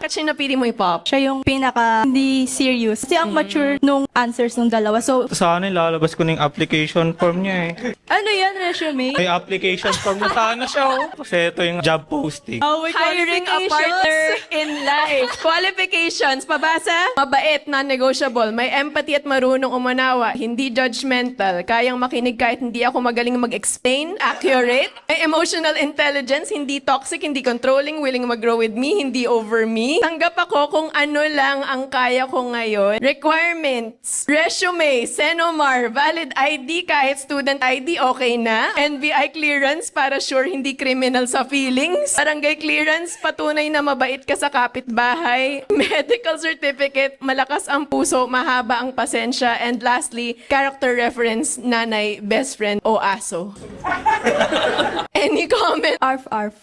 Bakit siya napili mo i-pop? Siya yung pinaka hindi serious. Kasi ang mature nung answers ng dalawa. So, Sa ano, lalabas ko na yung application form niya eh. ano yan, resume? May application form na sana siya oh. Kasi ito yung job posting. Oh, with Hiring a partner in life. Qualifications, pabasa? Mabait, non-negotiable, may empathy at marunong umunawa, hindi judgmental, kayang makinig kahit hindi ako magaling mag-explain, accurate, may emotional intelligence, hindi toxic, hindi controlling, willing mag-grow with me, hindi over me. Tanggap ako kung ano lang ang kaya ko ngayon. Requirements, resume, Senomar, valid ID kahit student ID, okay na. NBI clearance para sure hindi criminal sa feelings. Barangay clearance, patunay na mabait ka sa kapitbahay. Medical certificate, malakas ang puso, mahaba ang pasensya. And lastly, character reference, nanay, best friend o aso. Any comment? Arf, arf.